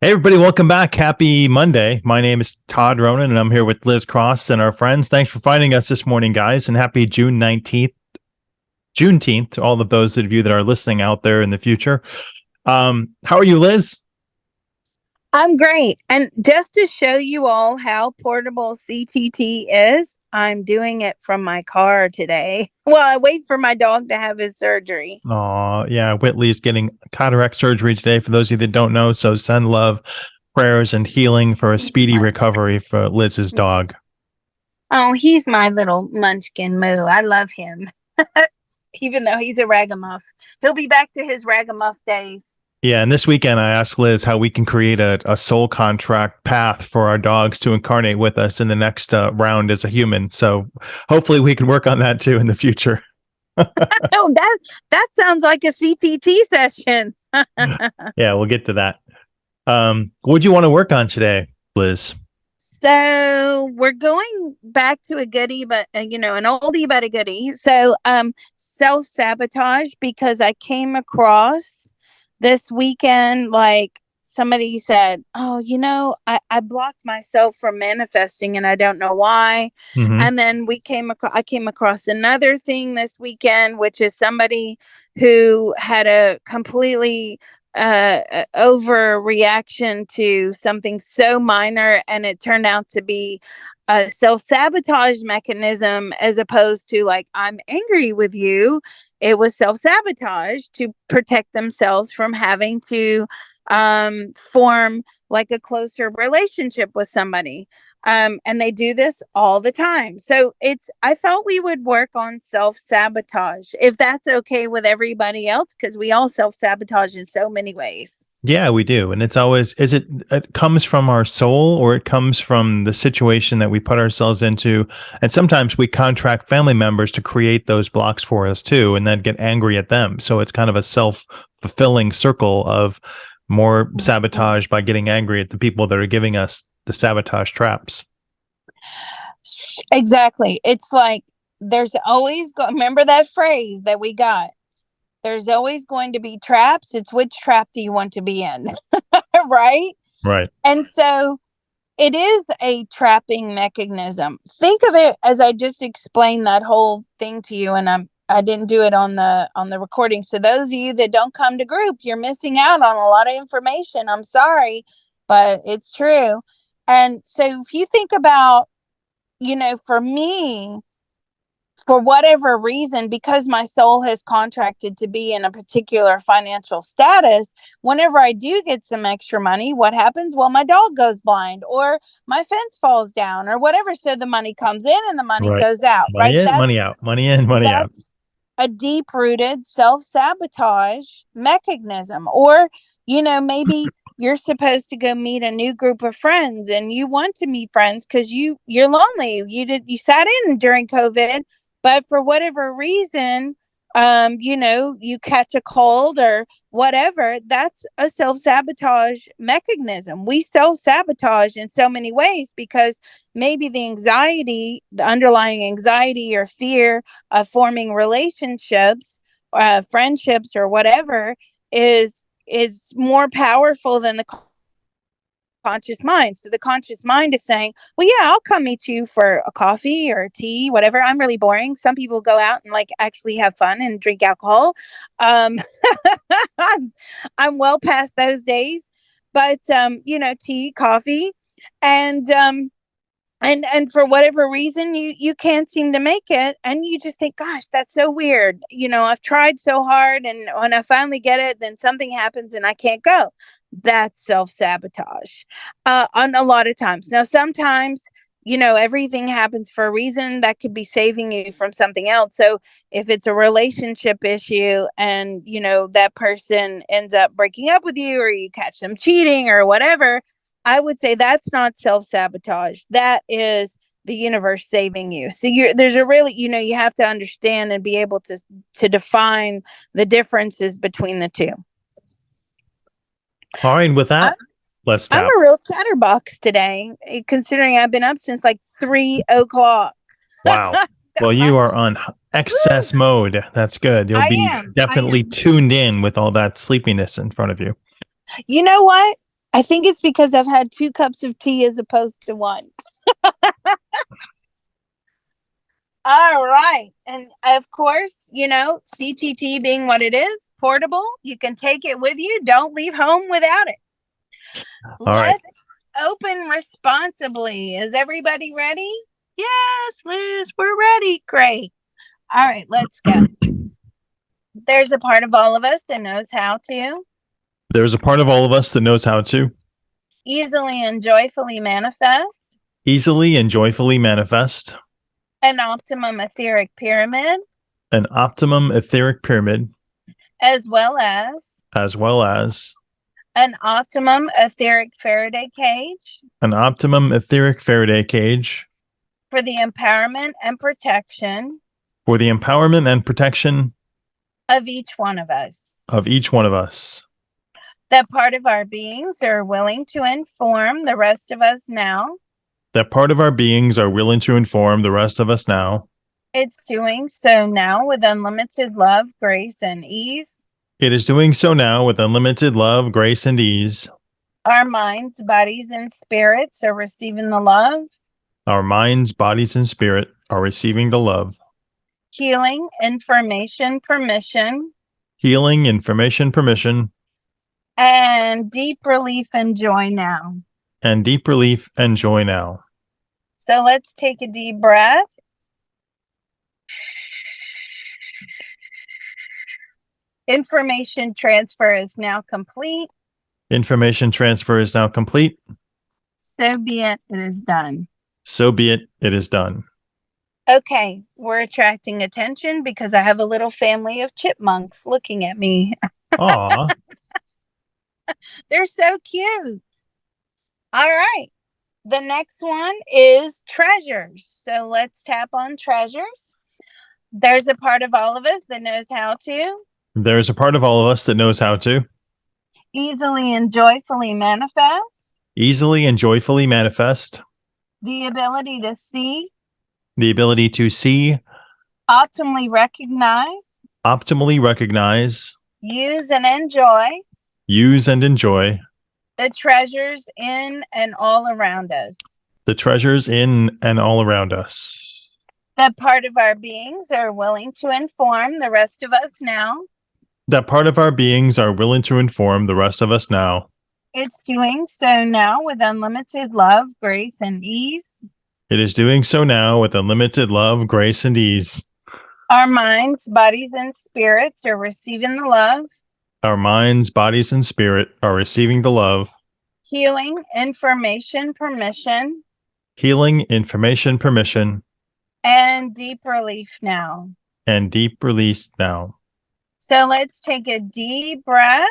Hey, everybody, welcome back. Happy Monday. My name is Todd Ronan, and I'm here with Liz Cross and our friends. Thanks for finding us this morning, guys, and happy June 19th, Juneteenth to all of those of you that are listening out there in the future. How are you, Liz? I'm great. And just to show you all how portable CTT is, I'm doing it from my car today. Well, I wait for my dog to have his surgery. Yeah, Whitley's getting cataract surgery today, for those of you that don't know. So send love, prayers, and healing for a speedy recovery for Liz's dog. Oh, he's my little munchkin moo. I love him. Even though he's a ragamuff. He'll be back to his ragamuff days. Yeah, and this weekend I asked Liz how we can create a soul contract path for our dogs to incarnate with us in the next round as a human. So hopefully we can work on that too in the future. Oh, that sounds like a CTT session. Yeah, we'll get to that. What do you want to work on today, Liz? So we're going back to a goodie, but an oldie but a goodie. So self-sabotage, because I came across this weekend, like somebody said, oh, I blocked myself from manifesting and I don't know why. Mm-hmm. And then I came across another thing this weekend, which is somebody who had a completely overreaction to something so minor, and it turned out to be a self-sabotage mechanism, as opposed to like, I'm angry with you. It was self-sabotage to protect themselves from having to form like a closer relationship with somebody. And they do this all the time. So I thought we would work on self-sabotage, if that's okay with everybody else, because we all self-sabotage in so many ways. Yeah, we do. And it's always, it comes from our soul, or it comes from the situation that we put ourselves into. And sometimes we contract family members to create those blocks for us too, and then get angry at them. So it's kind of a self-fulfilling circle of more sabotage by getting angry at the people that are giving us the sabotage traps. Exactly. It's like there's always remember that phrase that we got. There's always going to be traps. It's which trap do you want to be in? Right? Right. And so it is a trapping mechanism. Think of it as I just explained that whole thing to you, and I didn't do it on the recording. So those of you that don't come to group, you're missing out on a lot of information. I'm sorry, but it's true. And so if you think about, for me, for whatever reason, because my soul has contracted to be in a particular financial status, whenever I do get some extra money, what happens? Well, my dog goes blind, or my fence falls down, or whatever. So the money comes in and the money goes out. Money in, money out. Money in, money out. A deep-rooted self-sabotage mechanism. Or, maybe you're supposed to go meet a new group of friends, and you want to meet friends because you're lonely. You sat in during COVID, but for whatever reason, you catch a cold or whatever. That's a self-sabotage mechanism. We self-sabotage in so many ways because maybe the underlying anxiety or fear of forming relationships, friendships or whatever is more powerful than the conscious mind. So the conscious mind is saying, well, yeah, I'll come meet you for a coffee or tea, whatever. I'm really boring. Some people go out and like actually have fun and drink alcohol. I'm well past those days, but tea, coffee, and for whatever reason you can't seem to make it, and you just think, gosh, that's so weird. I've tried so hard, and when I finally get it, then something happens and I can't go. That's self-sabotage on a lot of times. Now, sometimes, everything happens for a reason. That could be saving you from something else. So if it's a relationship issue and, that person ends up breaking up with you, or you catch them cheating or whatever, I would say that's not self-sabotage. That is the universe saving you. So there's a really, you have to understand and be able to define the differences between the two. All right. With I'm, that, let's I'm tap. a real chatterbox today, considering I've been up since like 3 o'clock. Wow. Well, you are on excess Woo! mode. That's good. You'll I be am. I definitely am. tuned in with all that sleepiness in front of you. You know what? I think it's because I've had 2 cups of tea as opposed to one. All right. And of course, CTT being what it is, portable, you can take it with you. Don't leave home without it. All right. Let's open responsibly. Is everybody ready? Yes, Liz, we're ready. Great. All right, let's go. There's a part of all of us that knows how to There's a part of all of us that knows how to easily and joyfully manifest easily and joyfully manifest an optimum etheric pyramid, an optimum etheric pyramid, as well as as well as an optimum etheric Faraday cage an optimum etheric Faraday cage for the empowerment and protection for the empowerment and protection of each one of us. of each one of us. That part of our beings are willing to inform the rest of us now. That part of our beings are willing to inform the rest of us now. It's doing so now with unlimited love, grace, and ease. It is doing so now with unlimited love, grace, and ease. Our minds, bodies, and spirits are receiving the love, Our minds, bodies, and spirit are receiving the love, healing, information, permission, healing, information, permission, and deep relief and joy now. and deep relief and joy now. So let's take a deep breath. Information transfer is now complete. Information transfer is now complete. So be it. It is done. So be it. It is done. Okay, we're attracting attention because I have a little family of chipmunks looking at me. Aw. They're so cute. All right. The next one is treasures. So let's tap on treasures. There's a part of all of us that knows how to There's a part of all of us that knows how to easily and joyfully manifest easily and joyfully manifest the ability to see, the ability to see, optimally recognize, use, and enjoy use, and enjoy the treasures in and all around us. the treasures in and all around us. That part of our beings are willing to inform the rest of us now. That part of our beings are willing to inform the rest of us now. It's doing so now with unlimited love, grace, and ease. It is doing so now with unlimited love, grace, and ease. Our minds, bodies, and spirits are receiving the love, Our minds, bodies, and spirit are receiving the love, healing, information, permission, healing, information, permission, and deep relief now. and deep release now. So let's take a deep breath.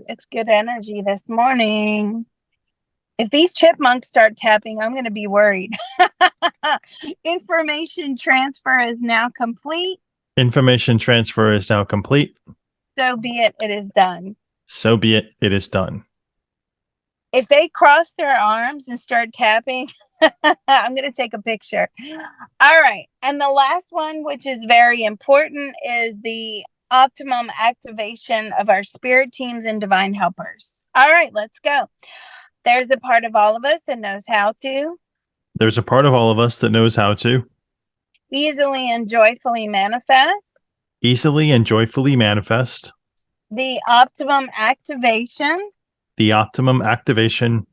It's good energy this morning. If these chipmunks start tapping, I'm going to be worried. Information transfer is now complete. Information transfer is now complete. So be it. It is done. So be it. It is done. If they cross their arms and start tapping, I'm going to take a picture. All right. And the last one, which is very important, is the optimum activation of our spirit teams and divine helpers. All right, let's go. There's a part of all of us that knows how to There's a part of all of us that knows how to easily and joyfully manifest easily and joyfully manifest the optimum activation the optimum activation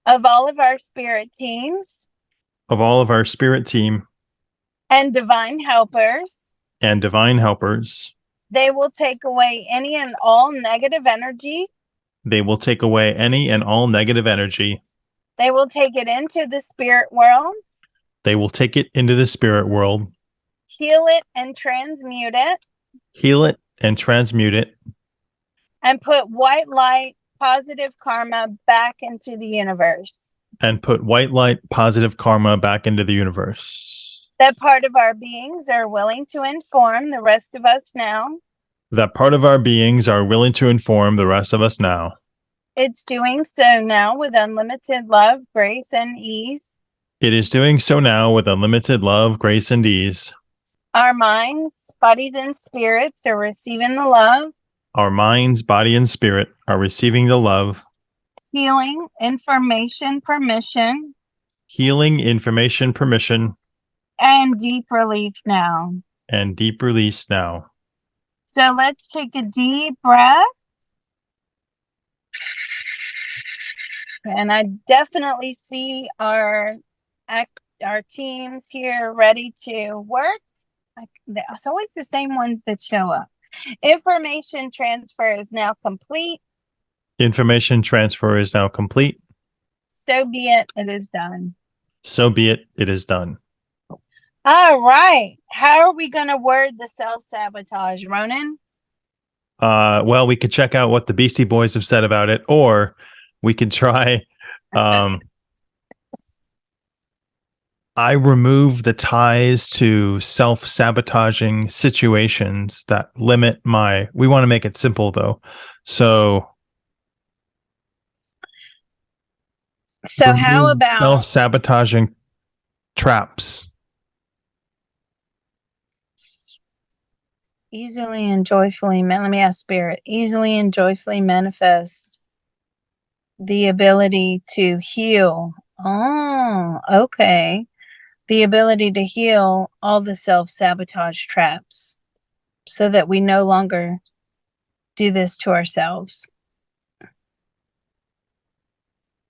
of all of our spirit teams of all of our spirit team and divine helpers. and divine helpers. They will take away any and all negative energy. They will take away any and all negative energy. They will take it into the spirit world, They will take it into the spirit world, heal it and transmute it, heal it and transmute it, and put white light, positive karma back into the universe. and put white light, positive karma back into the universe. That part of our beings are willing to inform the rest of us now. That part of our beings are willing to inform the rest of us now. It's doing so now with unlimited love, grace, and ease. It is doing so now with unlimited love, grace, and ease. Our minds, bodies, and spirits are receiving the love, Our minds, body, and spirit are receiving the love, healing, information, permission, healing, information, permission, and deep relief now. and deep release now. So let's take a deep breath. And I definitely see our teams here ready to work. It's always the same ones that show up. Information transfer is now complete. Information transfer is now complete. So be it. It is done. So be it. It is done. All right. How are we going to word the self-sabotage, Ronan? Well, we could check out what the Beastie Boys have said about it, or we could try. I remove the ties to self-sabotaging situations that limit we want to make it simple though. So how about self-sabotaging traps? Easily and joyfully, let me ask Spirit, easily and joyfully manifest the ability to heal. Oh, okay. The ability to heal all the self-sabotage traps so that we no longer do this to ourselves.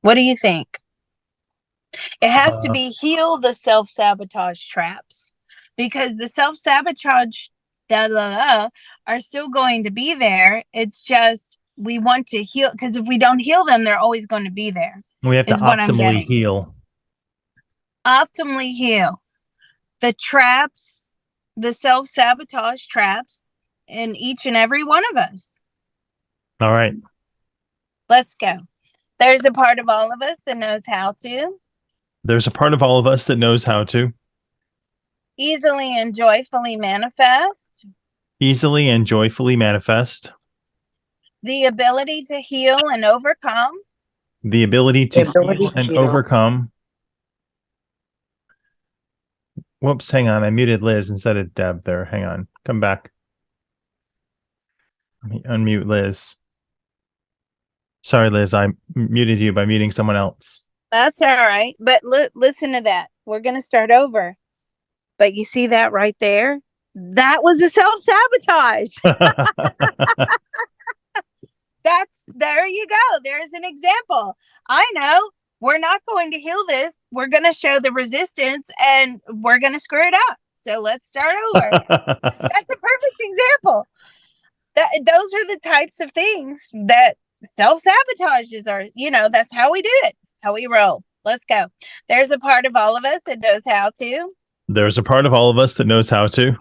What do you think? It has to be heal the self-sabotage traps, because the self-sabotage are still going to be there. It's just we want to heal, because if we don't heal them, they're always going to be there. We have to optimally heal. Optimally heal the traps, the self-sabotage traps in each and every one of us. All right. Let's go. There's a part of all of us that knows how to. There's a part of all of us that knows how to. Easily and joyfully manifest. Easily and joyfully manifest. The ability to heal and overcome. The ability to heal and overcome. Whoops, hang on. I muted Liz instead of Deb there. Hang on. Come back. Let me unmute Liz. Sorry, Liz. I muted you by muting someone else. That's all right. But listen to that. We're going to start over. But you see that right there? That was a self-sabotage. There you go. There's an example. I know we're not going to heal this. We're going to show the resistance and we're going to screw it up. So let's start over. That's a perfect example. Those are the types of things that self-sabotages are. That's how we do it, how we roll. Let's go. There's a part of all of us that knows how to. There's a part of all of us that knows how to.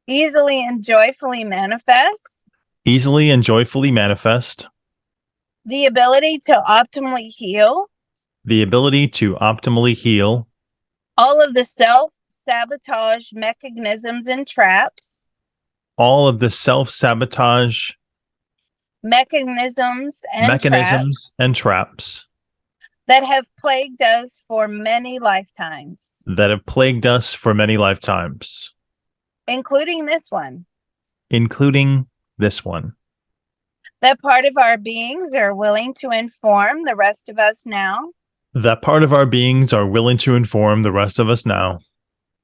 Easily and joyfully manifest. Easily and joyfully manifest. The ability to optimally heal. The ability to optimally heal. All of the self-sabotage mechanisms and traps. All of the self-sabotage mechanisms and traps that have plagued us for many lifetimes. Including this one. That part of our beings are willing to inform the rest of us now.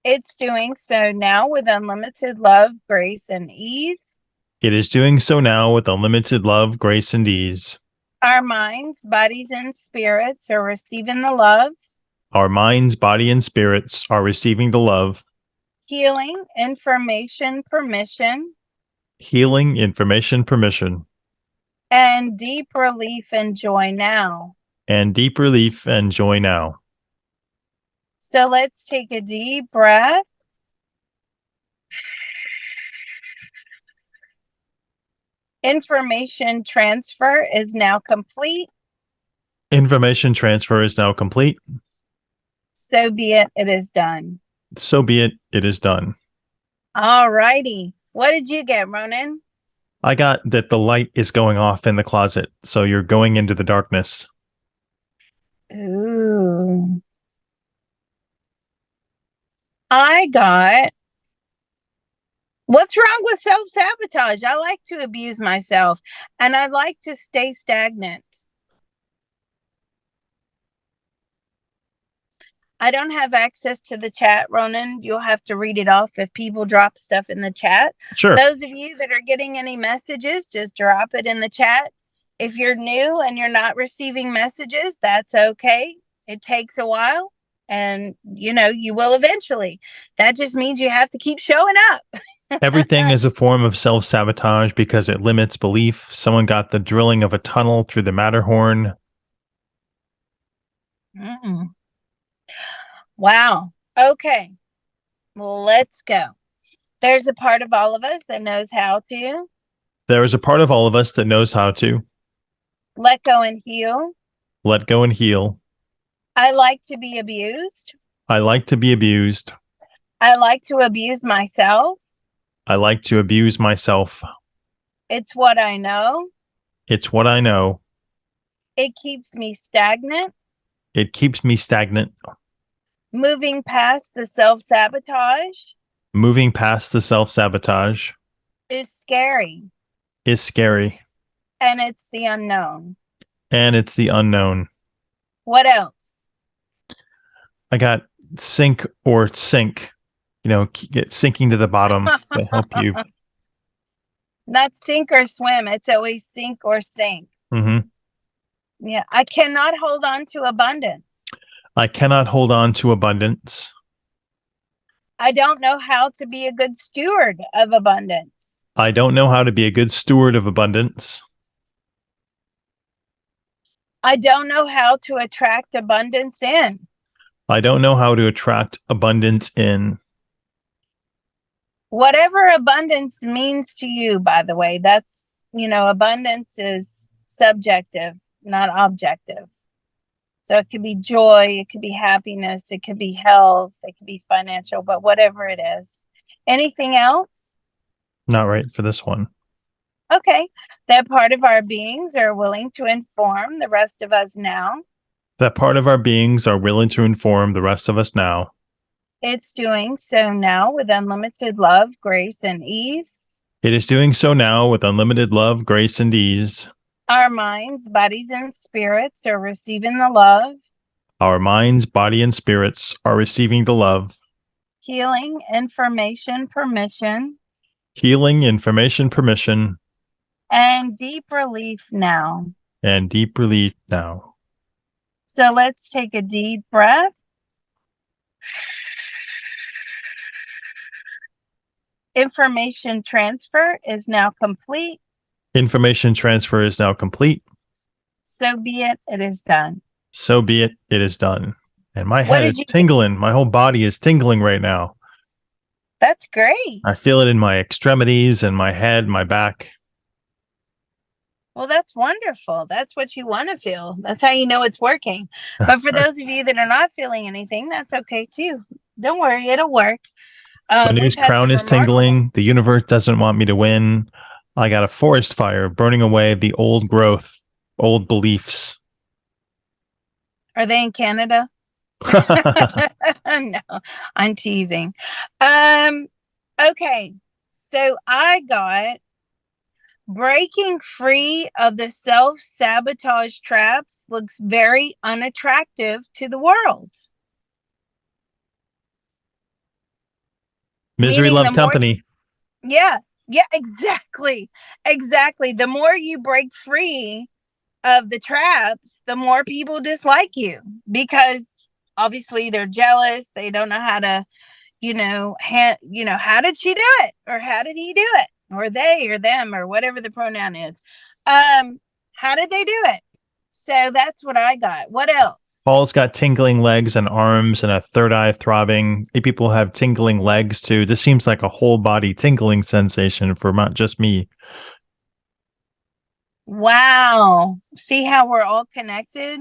It's doing so now with unlimited love, grace, and ease. It is doing so now with unlimited love, grace, and ease. Our minds, bodies, and spirits are receiving the love. Our minds, body, and spirits are receiving the love. Healing, information, permission. Healing, information, permission. And deep relief and joy now. And deep relief and joy now. So let's take a deep breath. Information transfer is now complete. Information transfer is now complete. So be it. It is done. So be it. It is done. All righty. What did you get, Ronan? I got that the light is going off in the closet. So you're going into the darkness. Ooh. I got, what's wrong with self-sabotage? I like to abuse myself and I like to stay stagnant. I don't have access to the chat, Ronan. You'll have to read it off if people drop stuff in the chat. Sure. Those of you that are getting any messages, just drop it in the chat. If you're new and you're not receiving messages, that's okay. It takes a while and you will eventually. That just means you have to keep showing up. Everything is a form of self-sabotage because it limits belief. Someone got the drilling of a tunnel through the Matterhorn. Mm. Wow. Okay. Well, let's go. There's a part of all of us that knows how to There is a part of all of us that knows how to let go and heal. let go and heal. I like to be abused. I like to be abused. I like to abuse myself. I like to abuse myself. It's what I know. It's what I know. It keeps me stagnant. It keeps me stagnant. Moving past the self-sabotage Moving past the self-sabotage is scary. is scary. And it's the unknown. And it's the unknown. What else? I got sink or sink. Get sinking to the bottom to help you. Not sink or swim. It's always sink or sink. Mm-hmm. Yeah. I cannot hold on to abundance. I cannot hold on to abundance. I don't know how to be a good steward of abundance. I don't know how to be a good steward of abundance. I don't know how to attract abundance in. I don't know how to attract abundance in. Whatever abundance means to you, by the way, that's, abundance is subjective, not objective. So it could be joy, it could be happiness, it could be health, it could be financial, but whatever it is. Anything else? Not right for this one. Okay. That part of our beings are willing to inform the rest of us now. That part of our beings are willing to inform the rest of us now. It's doing so now with unlimited love, grace, and ease. It is doing so now with unlimited love, grace, and ease. Our minds, bodies, and spirits are receiving the love. Our minds, body, and spirits are receiving the love. Healing, information, permission. Healing, information, permission. And deep relief now. And deep relief now. So let's take a deep breath. Information transfer is now complete. Information transfer is now complete. So be it. It is done. So be it. It is done. And my head is tingling. My whole body is tingling right now. That's great. I feel it in my extremities and my head, my back. Well, that's wonderful. That's what you want to feel. That's how you know it's working. But for those of you that are not feeling anything, that's okay too. Don't worry, it'll work. Manu's crown is tingling. The universe doesn't want me to win. I got a forest fire burning away the old growth, old beliefs. Are they in Canada? No, I'm teasing. Okay. So I got breaking free of the self-sabotage traps looks very unattractive to the world. Misery loves company. Yeah, exactly. The more you break free of the traps, the more people dislike you because obviously they're jealous. They don't know how to, how did she do it? Or how did he do it? Or they or them or whatever the pronoun is. How did they do it? So that's what I got. What else? Paul's got tingling legs and arms and a third eye throbbing. People have tingling legs too. This seems like a whole body tingling sensation for not just me. Wow. See how we're all connected?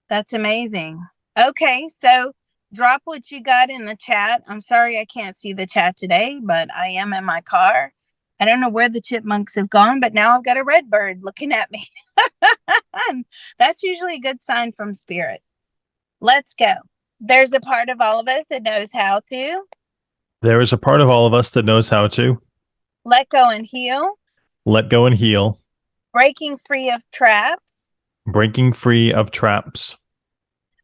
That's amazing. Okay, so drop what you got in the chat. I'm sorry I can't see the chat today, but I am in my car. I don't know where the chipmunks have gone, but now I've got a red bird looking at me. That's usually a good sign from spirit. Let's go. There's a part of all of us that knows how to There is a part of all of us that knows how to let go and heal, let go and heal, breaking free of traps, breaking free of traps,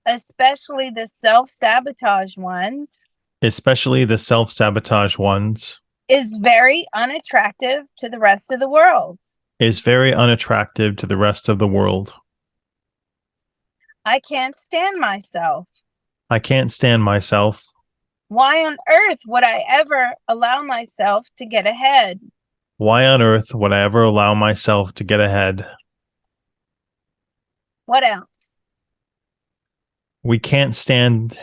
especially the self-sabotage ones, especially the self-sabotage ones, is very unattractive to the rest of the world. is very unattractive to the rest of the world. I can't stand myself. I can't stand myself. Why on earth would I ever allow myself to get ahead? Why on earth would I ever allow myself to get ahead? What else? We can't stand.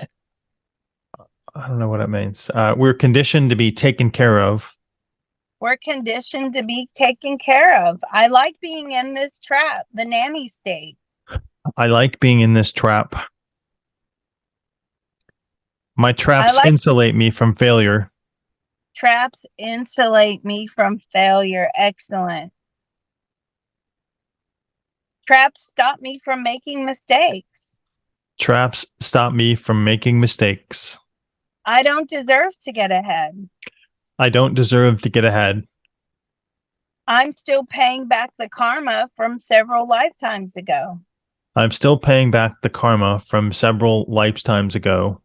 I don't know what it means. We're conditioned to be taken care of. We're conditioned to be taken care of. I like being in this trap, the nanny state. I like being in this trap. My traps insulate me from failure. Traps insulate me from failure. Excellent. Traps stop me from making mistakes. Traps stop me from making mistakes. I don't deserve to get ahead. I don't deserve to get ahead. I'm still paying back the karma from several lifetimes ago. I'm still paying back the karma from several lifetimes ago.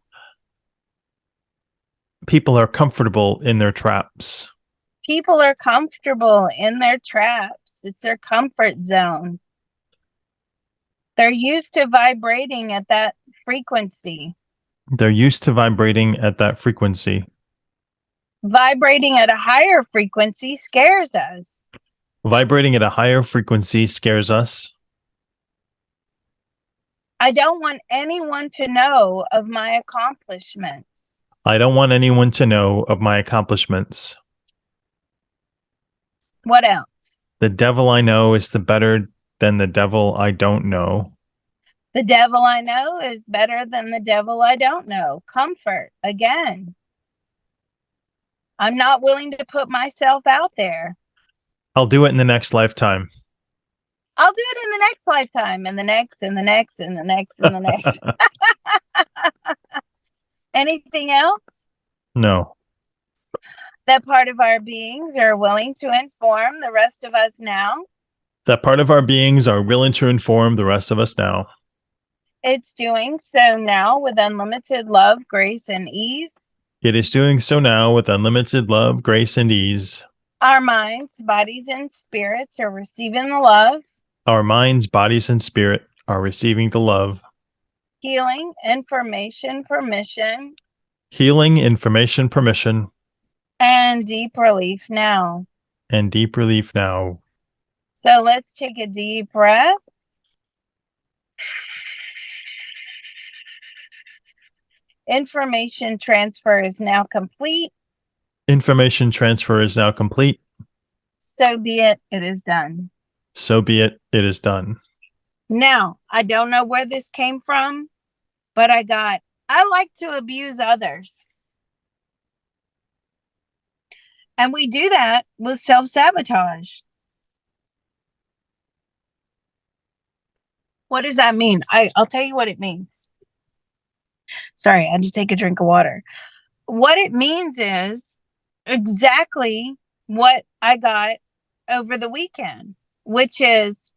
People are comfortable in their traps. People are comfortable in their traps. It's their comfort zone. They're used to vibrating at that frequency. They're used to vibrating at that frequency. Vibrating at a higher frequency scares us. Vibrating at a higher frequency scares us. I don't want anyone to know of my accomplishments. I don't want anyone to know of my accomplishments. What else? The devil I know is better than the devil I don't know. The devil I know is better than the devil I don't know. Comfort, again. I'm not willing to put myself out there. I'll do it in the next lifetime. I'll do it in the next lifetime, and the next, and the next, and the next, and the next. Anything else? No. That part of our beings are willing to inform the rest of us now. That part of our beings are willing to inform the rest of us now. It's doing so now with unlimited love, grace, and ease. It is doing so now with unlimited love, grace, and ease. Our minds, bodies, and spirits are receiving the love. Our minds, bodies, and spirit are receiving the love. Healing, information, permission. Healing, information, permission. And deep relief now. And deep relief now. So let's take a deep breath. Information transfer is now complete. Information transfer is now complete. So be it. It is done. So be it. It is done. Now, I don't know where this came from, but I like to abuse others. And we do that with self-sabotage. What does that mean? I'll tell you what it means. Sorry, I had to take a drink of water. What it means is exactly what I got over the weekend, which is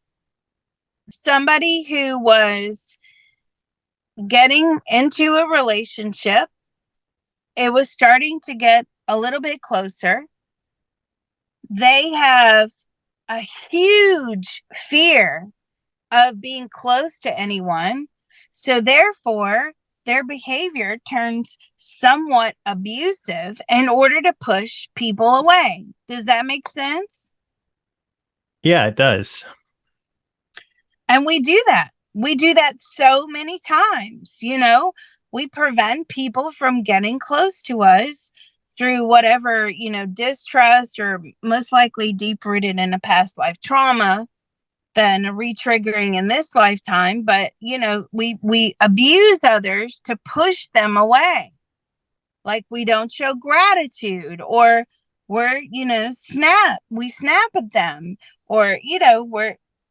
somebody who was getting into a relationship. It was starting to get a little bit closer. They have a huge fear of being close to anyone. So therefore, their behavior turns somewhat abusive in order to push people away. Does that make sense? Yeah, it does. And we do that. We do that so many times. We prevent people from getting close to us through whatever, distrust, or most likely deep rooted in a past life trauma than a re-triggering in this lifetime. But, we abuse others to push them away. Like we don't show gratitude, or We're, we snap at them, or,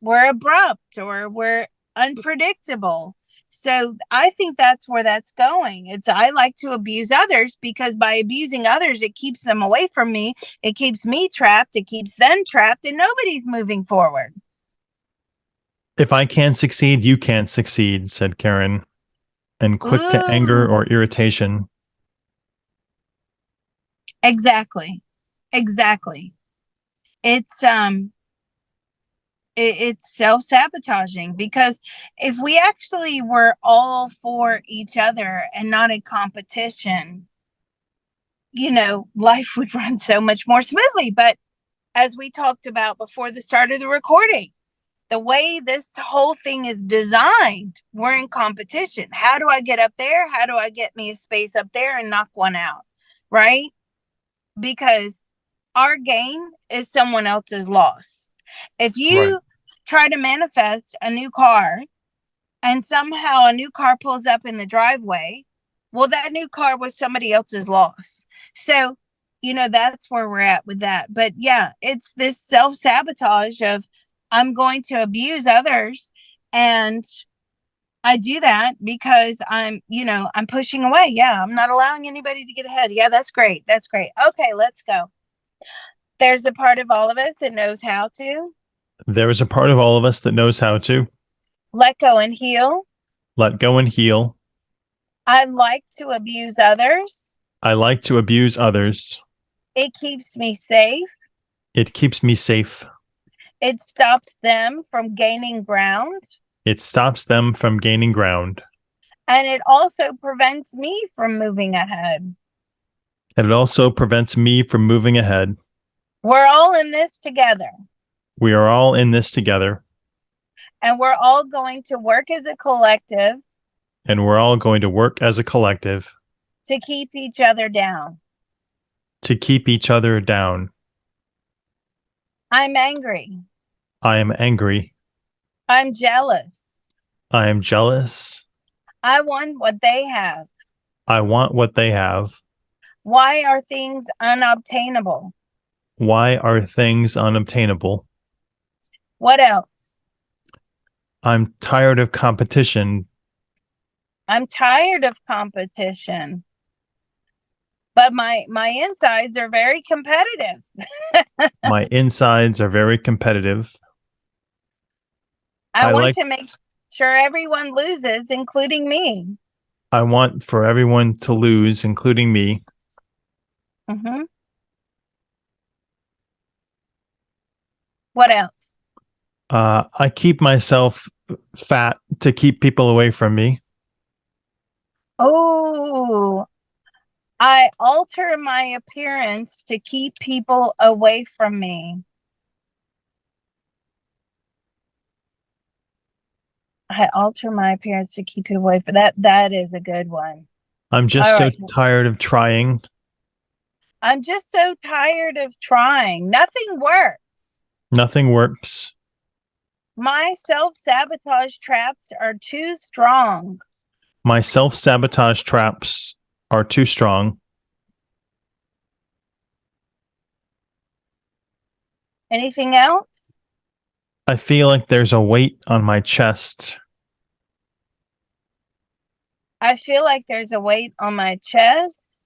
we're abrupt, or we're unpredictable. So I think that's where that's going. It's I like to abuse others because by abusing others, it keeps them away from me. It keeps me trapped. It keeps them trapped, and nobody's moving forward. If I can't succeed, you can't succeed, said Karen, and quick to anger or Ooh, irritation. exactly. Exactly. It's it's self-sabotaging, because if we actually were all for each other and not in competition, life would run so much more smoothly. But as we talked about before the start of the recording, the way this whole thing is designed, we're in competition. How do I get up there? How do I get me a space up there and knock one out? Right? Because our gain is someone else's loss. If Right. you try to manifest a new car and somehow a new car pulls up in the driveway, well, that new car was somebody else's loss. So, that's where we're at with that. But yeah, it's this self sabotage of I'm going to abuse others. And I do that because I'm pushing away. Yeah, I'm not allowing anybody to get ahead. Yeah, that's great. That's great. Okay, let's go. There's a part of all of us that knows how to There is a part of all of us that knows how to let go and heal. let go and heal. I like to abuse others. I like to abuse others. It keeps me safe. It keeps me safe. It stops them from gaining ground. It stops them from gaining ground. And it also prevents me from moving ahead. And it also prevents me from moving ahead. We're all in this together. We are all in this together. And we're all going to work as a collective And we're all going to work as a collective to keep each other down. to keep each other down. I'm angry. I am angry. I'm jealous. I am jealous. I want what they have. I want what they have. Why are things unobtainable? Why are things unobtainable? What else? I'm tired of competition. I'm tired of competition. But my insides are very competitive. My insides are very competitive. I want like to make sure everyone loses, including me. I want for everyone to lose, including me. Mm-hmm. What else? I keep myself fat to keep people away from me. Oh, I alter my appearance to keep people away from me. I alter my appearance to keep people away from that. That is a good one. I'm just All so right. tired of trying. I'm just so tired of trying. Nothing works. Nothing works. My self-sabotage traps are too strong. My self-sabotage traps are too strong. Anything else? I feel like there's a weight on my chest. I feel like there's a weight on my chest.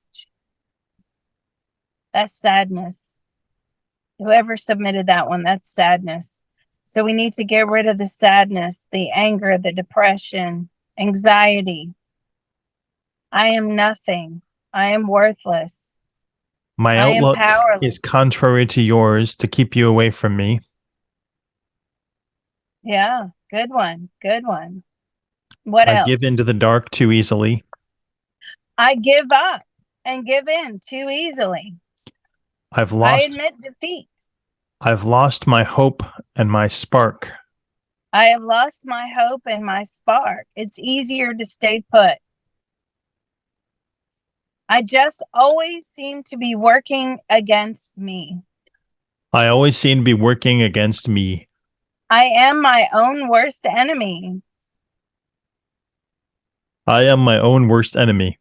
That's sadness. Whoever submitted that one, that's sadness. So we need to get rid of the sadness, the anger, the depression, anxiety. I am nothing. I am worthless. My I am outlook is powerless. contrary to yours to keep you away from me. Yeah, good one. Good one. What I give else? into the dark too easily. I give up and give in too easily. I've I lost admit defeat. I've lost my hope and my spark. I have lost my hope and my spark. It's easier to stay put. I just always seem to be working against me. I always seem to be working against me. I am my own worst enemy. I am my own worst enemy.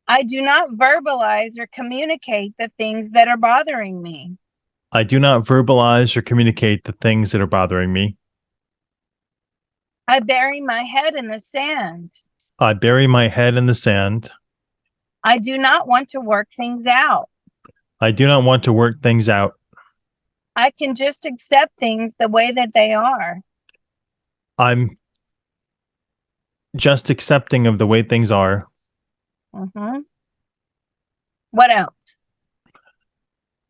I do not verbalize or communicate the things that are bothering me. I do not verbalize or communicate the things that are bothering me. I bury my head in the sand. I bury my head in the sand. I do not want to work things out. I do not want to work things out. I can just accept things the way that they are. I'm just accepting of the way things are. Mm-hmm. What else?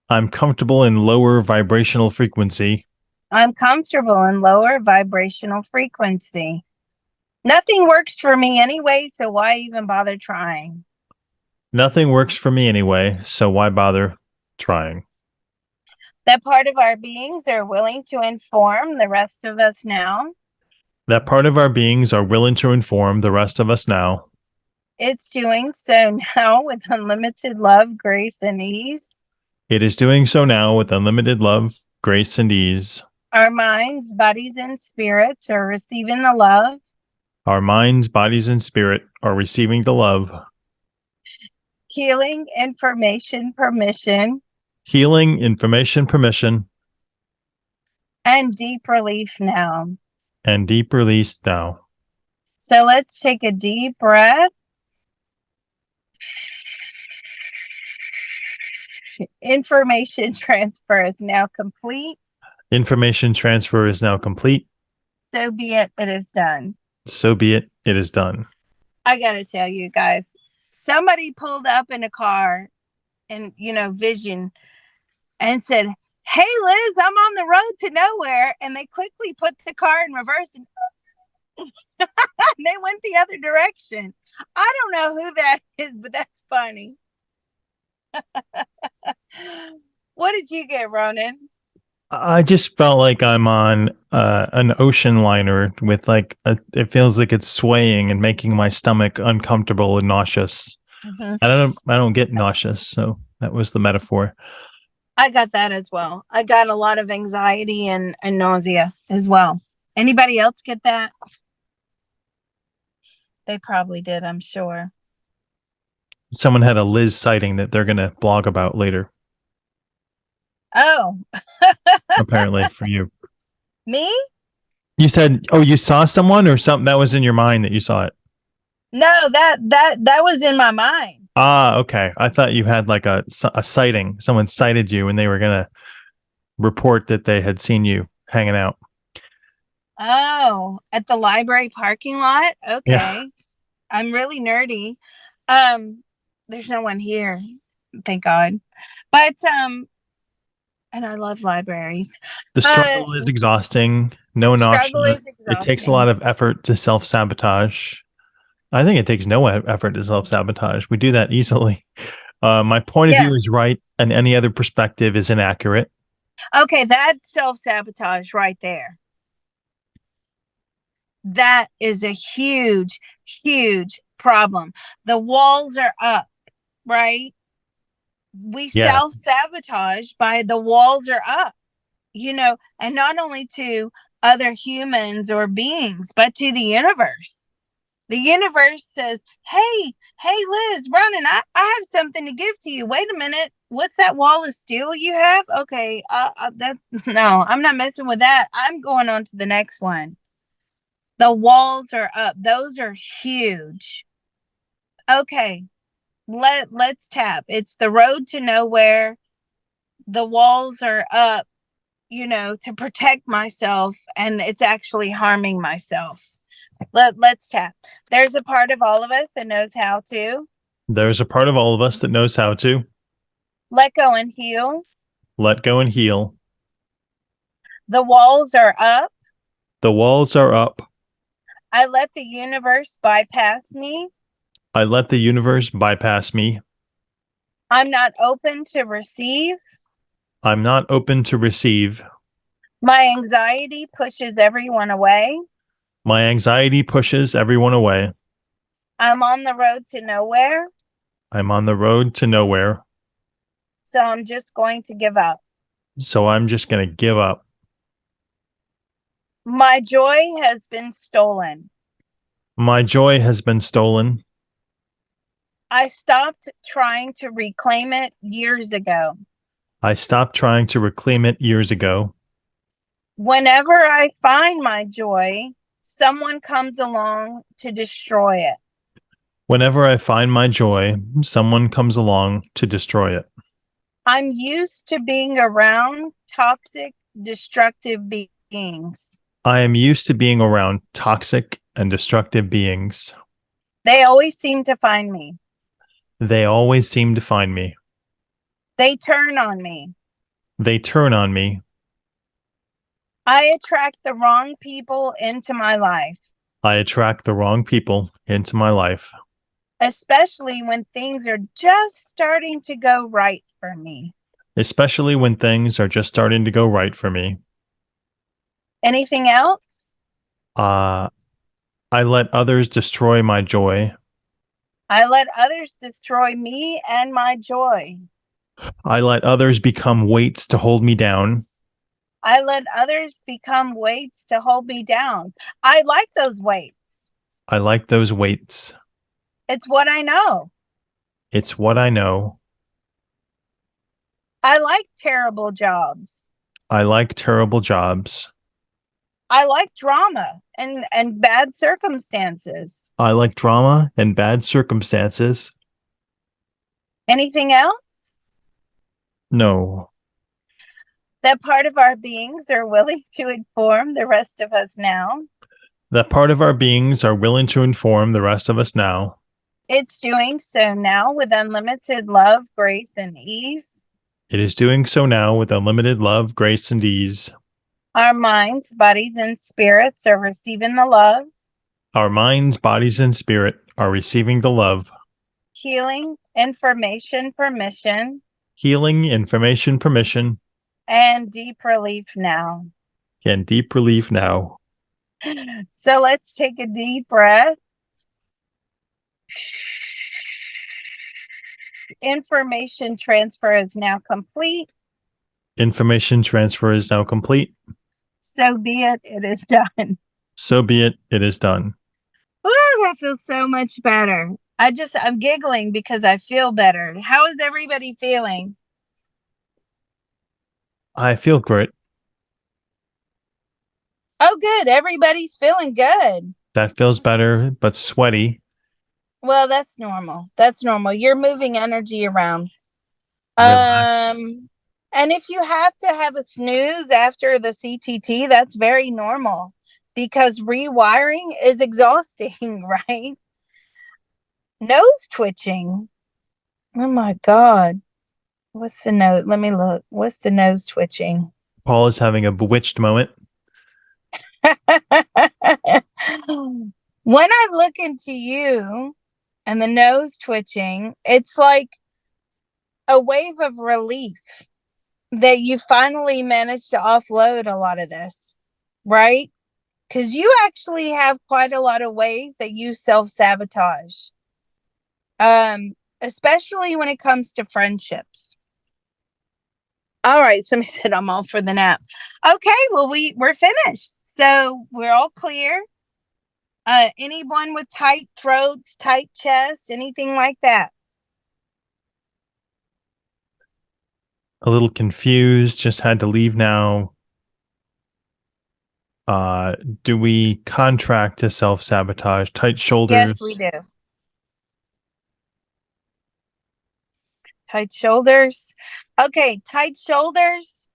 I'm comfortable in lower vibrational frequency. I'm comfortable in lower vibrational frequency. Nothing works for me anyway, so why even bother trying? Nothing works for me anyway, so why bother trying? That part of our beings are willing to inform the rest of us now. That part of our beings are willing to inform the rest of us now. It's doing so now with unlimited love, grace, and ease. It is doing so now with unlimited love, grace, and ease. Our minds, bodies, and spirits are receiving the love. Our minds, bodies, and spirit are receiving the love. Healing, information, permission, Healing, information, permission, and deep relief now. and deep release now. So let's take a deep breath. Information transfer is now complete. Information transfer is now complete. So be it. It is done. So be it. It is done. I got to tell you guys, somebody pulled up in a car and, Vision and said, "Hey, Liz, I'm on the road to nowhere." And they quickly put the car in reverse and they went the other direction. I don't know who that is, but that's funny. What did you get, Ronan? I just felt like I'm on an ocean liner with it feels like it's swaying and making my stomach uncomfortable and nauseous. Mm-hmm. I don't get nauseous, so that was the metaphor. I got that as well. I got a lot of anxiety and nausea as well. Anybody else get that? They probably did, I'm sure. Someone had a Liz sighting that they're going to blog about later. Oh. Apparently for you. Me? You said, oh, you saw someone or something that was in your mind that you saw it? No, that was in my mind. Ah, okay. I thought you had like a sighting. Someone sighted you and they were going to report that they had seen you hanging out. Oh, at the library parking lot? Okay. Yeah. I'm really nerdy. There's no one here, thank God. But and I love libraries. The struggle is exhausting. No struggle is exhausting. It takes a lot of effort to self-sabotage. I think it takes no effort to self-sabotage. We do that easily. My point of view is right, and any other perspective is inaccurate. Okay, that's self-sabotage right there. That is a huge, huge problem. The walls are up, right? We self-sabotage by the walls are up, and not only to other humans or beings, but to the universe. The universe says, hey, Liz, Ronan, I have something to give to you. Wait a minute. What's that wall of steel you have? Okay, no, I'm not messing with that. I'm going on to the next one. The walls are up. Those are huge. Okay, let's tap. It's the road to nowhere. The walls are up, to protect myself, and it's actually harming myself. Let's tap. There's a part of all of us that knows how to. There's a part of all of us that knows how to. Let go and heal. Let go and heal. The walls are up. The walls are up. I let the universe bypass me. I let the universe bypass me. I'm not open to receive. I'm not open to receive. My anxiety pushes everyone away. My anxiety pushes everyone away. I'm on the road to nowhere. I'm on the road to nowhere. So I'm just going to give up. So I'm just going to give up. My joy has been stolen. My joy has been stolen. I stopped trying to reclaim it years ago. I stopped trying to reclaim it years ago. Whenever I find my joy, someone comes along to destroy it. Whenever I find my joy, someone comes along to destroy it. I'm used to being around toxic, destructive beings. I am used to being around toxic and destructive beings. They always seem to find me. They always seem to find me. They turn on me. They turn on me. I attract the wrong people into my life, I attract the wrong people into my life, especially when things are just starting to go right for me. especially when things are just starting to go right for me. Anything else? I let others destroy my joy. I let others destroy me and my joy. I let others become weights to hold me down. I let others become weights to hold me down. I like those weights. I like those weights. It's what I know. It's what I know. I like terrible jobs. I like terrible jobs. I like drama and bad circumstances. I like drama and bad circumstances. Anything else? No, That part of our beings are willing to inform the rest of us now. that part of our beings are willing to inform the rest of us now. It's doing so now with unlimited love, grace, and ease. It is doing so now with unlimited love, grace, and ease. Our minds, bodies, and spirits are receiving the love, Our minds, bodies, and spirit are receiving the love, healing, information, permission, healing, information, permission, and deep relief now. and deep relief now. So let's take a deep breath. Information transfer is now complete. Information transfer is now complete. So be it. It is done. So be it. It is done. Ooh, that feels so much better. I'm giggling because I feel better. How is everybody feeling? I feel great. Oh, good. Everybody's feeling good. That feels better, but sweaty. Well, that's normal. That's normal. You're moving energy around. Relaxed. And if you have to have a snooze after the CTT, that's very normal because rewiring is exhausting, right? Nose twitching. Oh my God. What's the nose? Let me look. What's the nose twitching? Paul is having a bewitched moment. When I look into you and the nose twitching, it's like a wave of relief that you finally managed to offload a lot of this, right? Because you actually have quite a lot of ways that you self-sabotage, especially when it comes to friendships. All right, somebody said I'm all for the nap. Okay, well we're finished, so we're all clear. Anyone with tight throats, tight chests, anything like that? A little confused, just had to leave now. Do we contract to self-sabotage? Tight shoulders? Yes, we do. Tight shoulders. Okay, tight shoulders.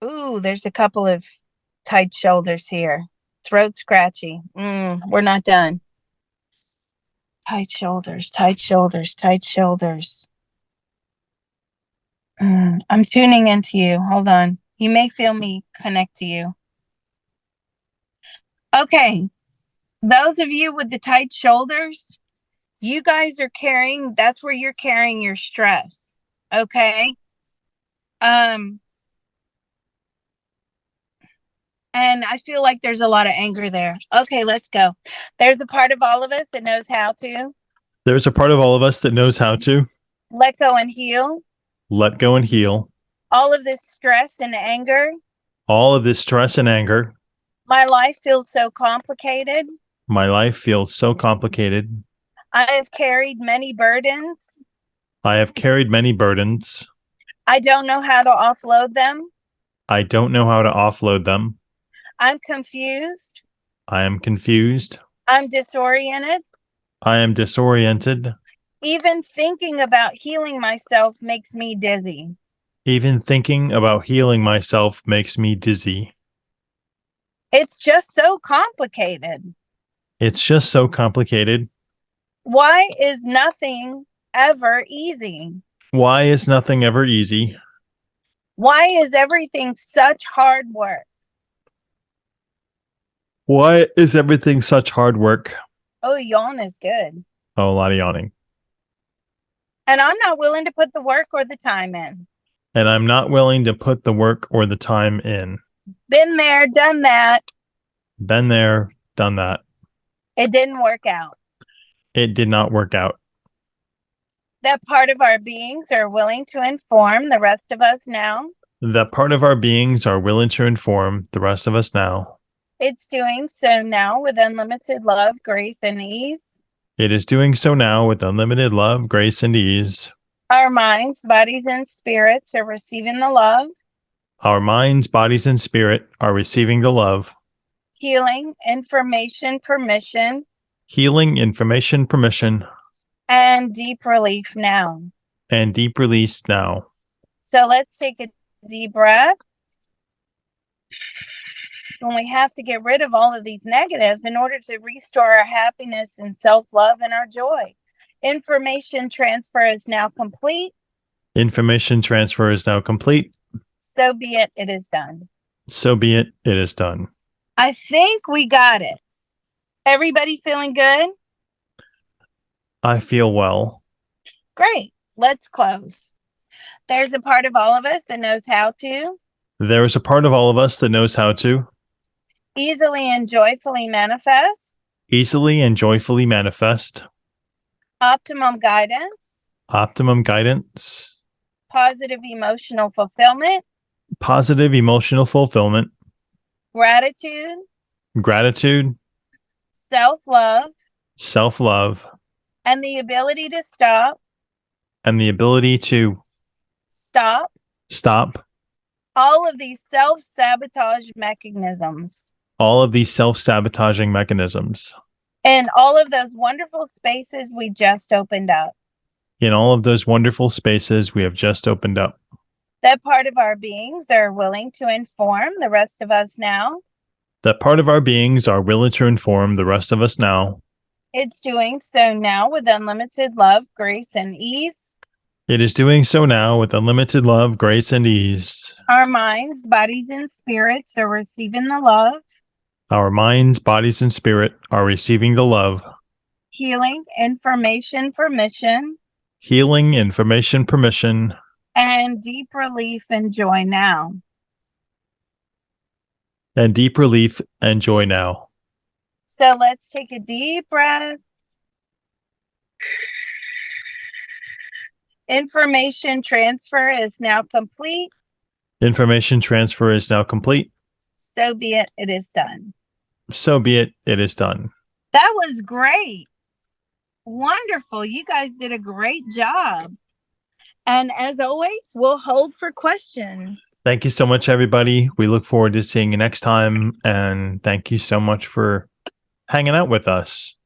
Ooh, there's a couple of tight shoulders here. Throat scratchy. We're not done. Tight shoulders, tight shoulders, tight shoulders. I'm tuning into you. Hold on. You may feel me connect to you. Okay. Those of you with the tight shoulders, you guys are carrying, that's where you're carrying your stress. Okay. And I feel like there's a lot of anger there. Okay, let's go. There's a part of all of us that knows how to There's a part of all of us that knows how to let go and heal. let go and heal. All of this stress and anger. All of this stress and anger. My life feels so complicated. My life feels so complicated. I have carried many burdens. I have carried many burdens. I don't know how to offload them. I don't know how to offload them. I'm confused. I am confused. I'm disoriented. I am disoriented. Even thinking about healing myself makes me dizzy. Even thinking about healing myself makes me dizzy. It's just so complicated. It's just so complicated. Why is nothing ever easy? Why is nothing ever easy? Why is everything such hard work? Why is everything such hard work? Oh, yawn is good. Oh, a lot of yawning. And I'm not willing to put the work or the time in. And I'm not willing to put the work or the time in. Been there, done that. Been there, done that. It didn't work out. It did not work out. That part of our beings are willing to inform the rest of us now. That part of our beings are willing to inform the rest of us now. It's doing so now with unlimited love, grace, and ease. It is doing so now with unlimited love, grace, and ease. Our minds, bodies, and spirits are receiving the love, Our minds, bodies, and spirit are receiving the love, healing, information, permission, healing, information, permission, and deep relief now. and deep release now. So let's take a deep breath. When we have to get rid of all of these negatives in order to restore our happiness and self-love and our joy. Information transfer is now complete. Information transfer is now complete. So be it. It is done. So be it. It is done. I think we got it. Everybody feeling good? I feel well. Great. Let's close. There's a part of all of us that knows how to There is a part of all of us that knows how to easily and joyfully manifest easily and joyfully manifest optimum guidance, optimum guidance, positive emotional fulfillment, positive emotional fulfillment, gratitude, gratitude, self-love, self-love, and the ability to stop and the ability to stop all of these self-sabotage mechanisms all of these self-sabotaging mechanisms and all of those wonderful spaces we just opened up. in all of those wonderful spaces we have just opened up. That part of our beings are willing to inform the rest of us now. That part of our beings are willing to inform the rest of us now. It's doing so now with unlimited love, grace, and ease. It is doing so now with unlimited love, grace, and ease. Our minds, bodies, and spirits are receiving the love, Our minds, bodies, and spirit are receiving the love, healing, information, permission, healing, information, permission, and deep relief and joy now. and deep relief and joy now. So let's take a deep breath. Information transfer is now complete. Information transfer is now complete. So be it. It is done. So be it. It is done. That was great. Wonderful. You guys did a great job. And as always, we'll hold for questions. Thank you so much, everybody. We look forward to seeing you next time. And thank you so much for hanging out with us.